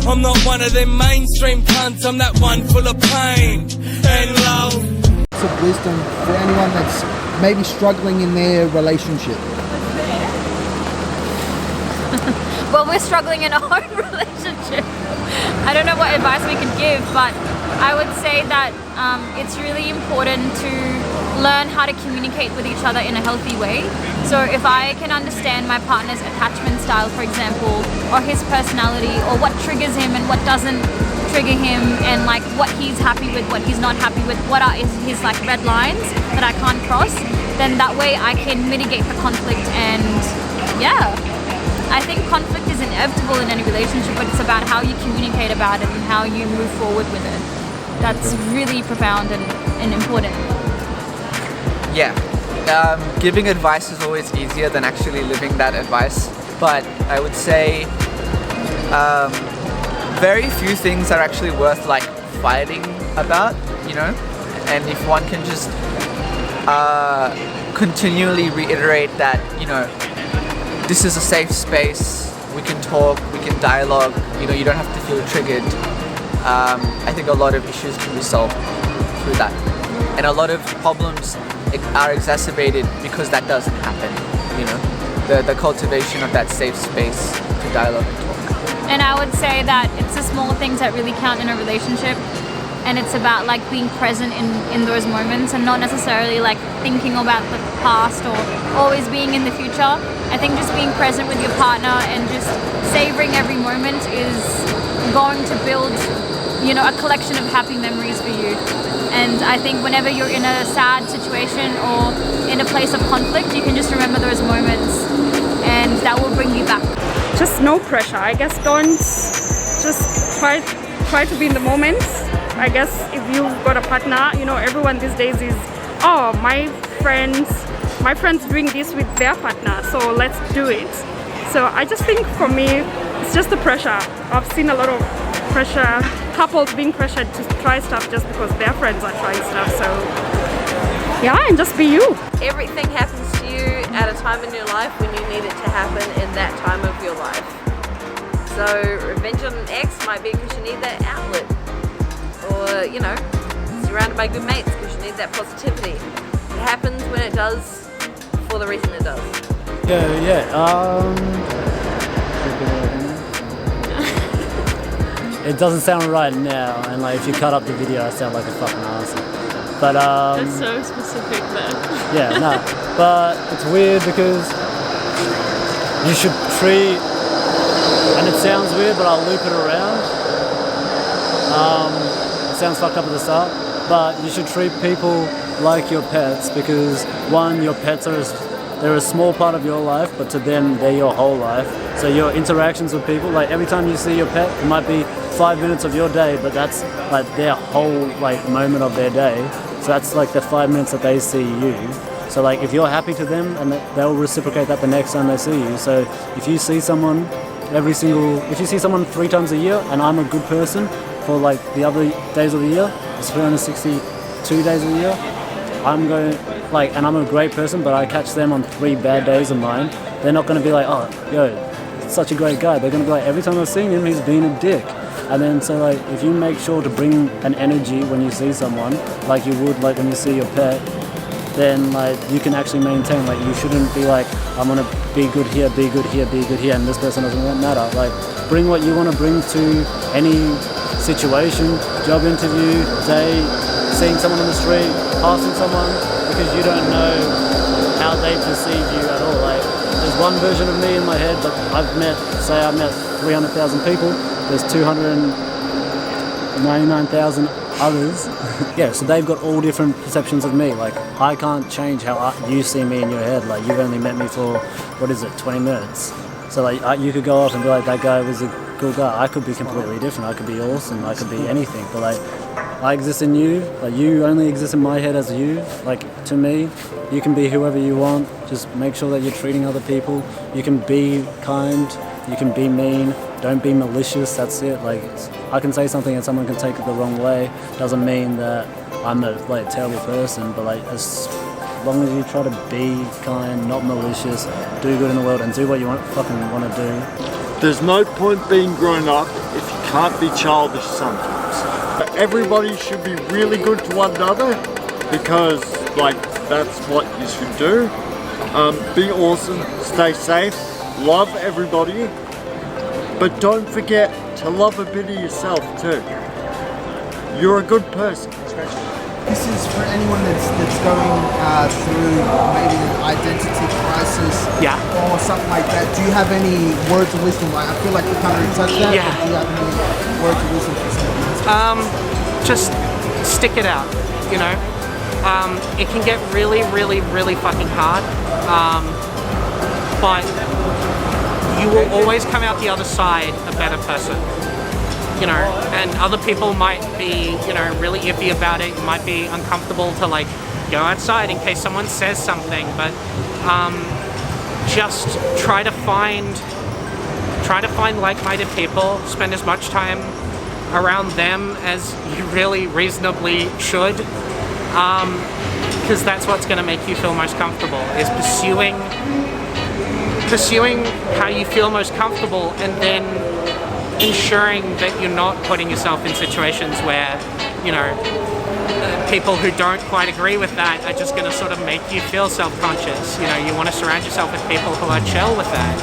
I'm not one of them mainstream cunts, I'm that one full of pain and love. Of wisdom for anyone that's maybe struggling in their relationship. Well, we're struggling in our own relationship. I don't know what advice we could give, but I would say that it's really important to learn how to communicate with each other in a healthy way. So if I can understand my partner's attachment style, for example, or his personality, or what triggers him and what doesn't trigger him, and like what he's happy with, what he's not happy with, what are his like red lines that I can't cross, then that way I can mitigate the conflict. And yeah, I think conflict is inevitable in any relationship, but it's about how you communicate about it and how you move forward with it. That's really profound and important. Yeah, giving advice is always easier than actually living that advice, but I would say very few things are actually worth like fighting about, you know, and if one can just continually reiterate that, you know, this is a safe space, we can talk, we can dialogue, you know, you don't have to feel triggered. I think a lot of issues can be solved through that, and a lot of problems are exacerbated because that doesn't happen, you know, the cultivation of that safe space to dialogue and talk. And I would say that it's the small things that really count in a relationship, and it's about like being present in those moments and not necessarily like thinking about the past or always being in the future. I think just being present with your partner and just savoring every moment is going to build, you know, a collection of happy memories for you. And I think whenever you're in a sad situation or in a place of conflict, you can just remember those moments and that will bring you back. Just no pressure. I guess don't just try to be in the moment. I guess if you've got a partner, you know, everyone these days is, oh, my friend's doing this with their partner, so let's do it. So I just think for me, it's just the pressure. I've seen a lot of pressure, couples being pressured to try stuff just because their friends are trying stuff. So yeah, and just be you. Everything happens to you at a time in your life when you need it to happen in that time of your life. So revenge on an ex might be because you need that outlet, or, you know, surrounded by good mates because you need that positivity. It happens when it does, for the reason it does. It doesn't sound right now, and like if you cut up the video, I sound like a fucking ass. But That's so specific then. yeah, no. But it's weird because you should treat, and it sounds weird, but I'll loop it around. It sounds fucked up at the start, but you should treat people like your pets, because one, your pets they're a small part of your life, but to them, they're your whole life. So your interactions with people, like every time you see your pet, it might be 5 minutes of your day, but that's like their whole like moment of their day. So that's like the 5 minutes that they see you. So like if you're happy to them, and they'll reciprocate that the next time they see you. So if you see someone if you see someone 3 times a year, and I'm a good person for like the other days of the year, it's 362 days a year, I'm going like, and I'm a great person, but I catch them on 3 bad days of mine, they're not going to be like, oh, yo, such a great guy. They're going to be like, every time I've seen him, he's been a dick. And then so like, if you make sure to bring an energy when you see someone, like you would like when you see your pet, then like you can actually maintain, like you shouldn't be like, I'm going to be good here, be good here, be good here, and this person doesn't matter. Like bring what you want to bring to any situation, job interview, day, seeing someone on the street, passing someone, because you don't know how they perceive you at all. Like there's one version of me in my head, but I've met 300,000 people, there's 299,000 others. Yeah, so they've got all different perceptions of me. Like I can't change how you see me in your head. Like you've only met me for, 20 minutes. So like you could go off and be like, that guy was a good guy. I could be completely different. I could be awesome. I could be anything. But like I exist in you. Like you only exist in my head as you. Like to me, you can be whoever you want. Just make sure that you're treating other people. You can be kind. You can be mean. Don't be malicious. That's it. Like I can say something and someone can take it the wrong way. Doesn't mean that I'm a terrible person. But like as long as you try to be kind, not malicious, do good in the world, and do what you fucking want to do. There's no point being grown up if you can't be childish sometimes. Everybody should be really good to one another because like that's what you should do. Be awesome, stay safe, love everybody, but don't forget to love a bit of yourself too. You're a good person. This is for anyone that's going through maybe an identity crisis or something like that. Do you have any words of wisdom? Like, I feel like you kind of touched that. Yeah. But do you have any words of wisdom for someone? Just stick it out, you know. It can get really, really, really fucking hard, but you will always come out the other side a better person. You know, and other people might be, you know, really iffy about it. It might be uncomfortable to like go outside in case someone says something, but just try to find like-minded people. Spend as much time around them as you really reasonably should, because that's what's going to make you feel most comfortable. Is pursuing how you feel most comfortable, and then ensuring that you're not putting yourself in situations where, you know, people who don't quite agree with that are just going to sort of make you feel self-conscious. You know, you want to surround yourself with people who are chill with that.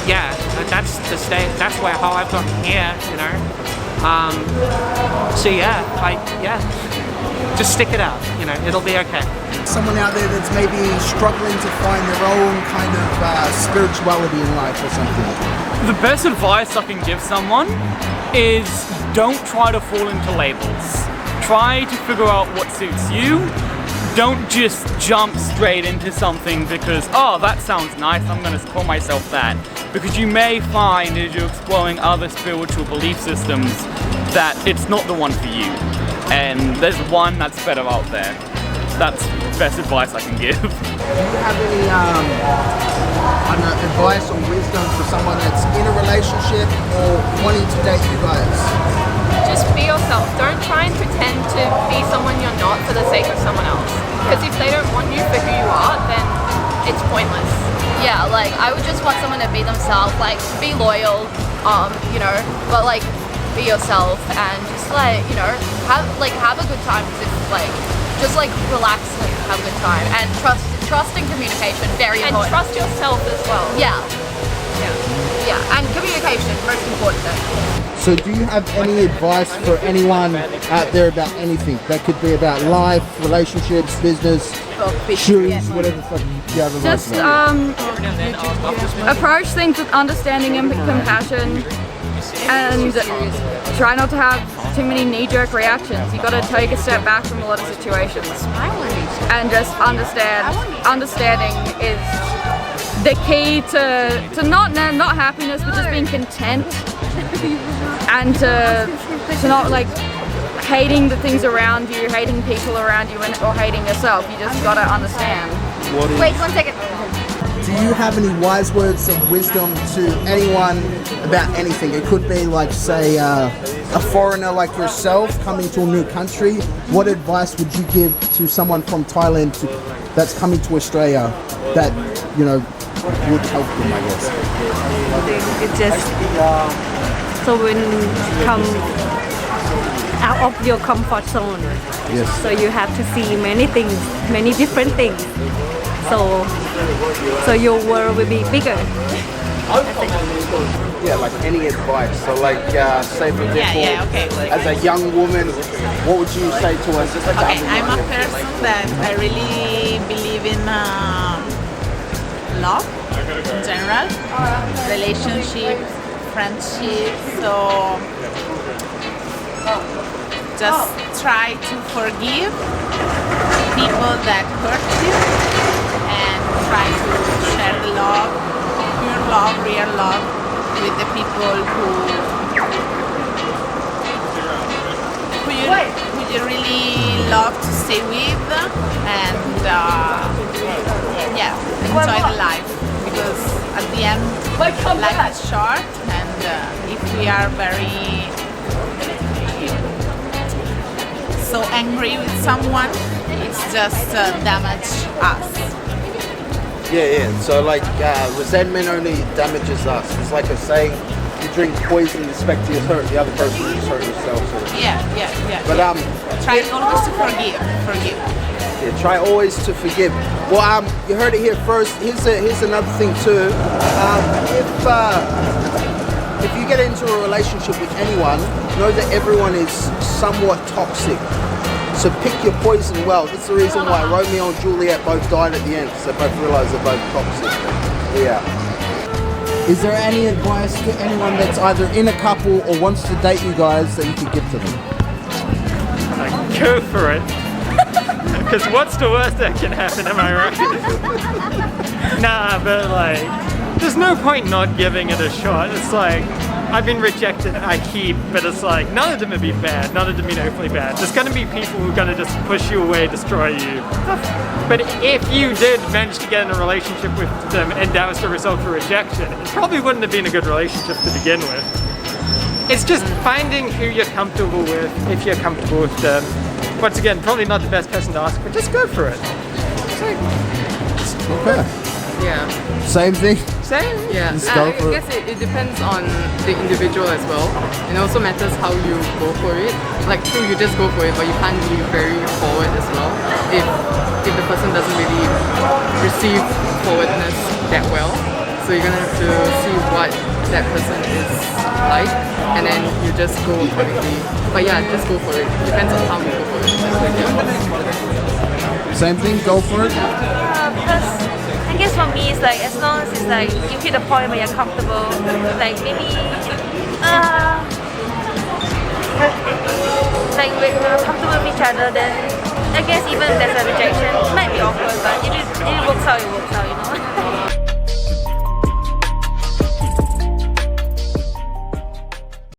Yeah, that's how I've gotten here, you know. So yeah, just stick it out, you know, it'll be okay. Someone out there that's maybe struggling to find their own kind of spirituality in life or something. The best advice I can give someone is don't try to fall into labels. Try to figure out what suits you. Don't just jump straight into something because, oh, that sounds nice, I'm going to call myself that. Because you may find as you're exploring other spiritual belief systems that it's not the one for you. And there's one that's better out there. That's the best advice I can give. Do you have any advice or wisdom for someone that's in a relationship or wanting to date you guys? Just be yourself. Don't try and pretend to be someone you're not for the sake of someone else. Because if they don't want you for who you are, then it's pointless. Yeah, like I would just want someone to be themselves, like be loyal, you know, but like be yourself and just like, you know, have a good time. Just like relax and have a good time, and trust and communication, very important. And trust yourself as well. Yeah, and communication, most important thing. So do you have any advice for anyone out there about anything? That could be about life, relationships, business, shoes, whatever the fuck you have advice Just about. approach things with understanding and compassion, and try not to have too many knee-jerk reactions. You got to take a step back from a lot of situations and just understand. Understanding is the key to not happiness, but just being content, and to not like hating the things around you, hating people around you, or hating yourself. You just got to understand. Wait 1 second. Do you have any wise words of wisdom to anyone about anything? It could be like, say, a foreigner like yourself coming to a new country. What advice would you give to someone from Thailand that's coming to Australia that, you know, would help them, I guess? It's just so when you come out of your comfort zone, yes. So you have to see many things, many different things. So your world will be bigger. Yeah, like any advice. So like, say for example, as a young woman, what would you say to us? Okay, I'm a person that I really believe in love in general, relationship, friendship. So just try to forgive people that hurt you and try to share the love, pure love, real love with the people who you really love to stay with, and enjoy the life, because at the end life is short, and if we are very so angry with someone, it's just damage us. Yeah. So like resentment only damages us. It's like a saying, you drink poison and expect to hurt the other person, you just hurt yourself. So. Yeah. But try always to forgive. Yeah, try always to forgive. Well, you heard it here first. Here's another thing too. If you get into a relationship with anyone, know that everyone is somewhat toxic. So pick your poison well. That's the reason why Romeo and Juliet both died at the end, because they both realised they're both toxic. Yeah. Is there any advice to anyone that's either in a couple or wants to date you guys that you could give to them? Go for it. Because what's the worst that can happen, am I right? Nah, but like, there's no point not giving it a shot. It's like, I've been rejected a heap, but it's like, none of them would be bad, none of them be openly bad. There's gonna be people who are gonna just push you away, destroy you. But if you did manage to get in a relationship with them and that was the result of rejection, it probably wouldn't have been a good relationship to begin with. It's just finding who you're comfortable with, if you're comfortable with them. Once again, probably not the best person to ask, but just go for it. Okay. Yeah. Same thing? Same? Yeah. Just go for I guess it depends on the individual as well. It also matters how you go for it. Like, true, you just go for it, but you can't be very forward as well. If the person doesn't really receive forwardness that well. So you're gonna have to see what that person is like, and then you just go accordingly. But yeah, just go for it. Depends on how you go for it. Same thing, go for it? Because I guess for me it's like, as long as it's like you hit the point where you're comfortable, like maybe like when you're comfortable with each other, then I guess even if there's a rejection, it might be awkward, but if it works out, it works out, you know.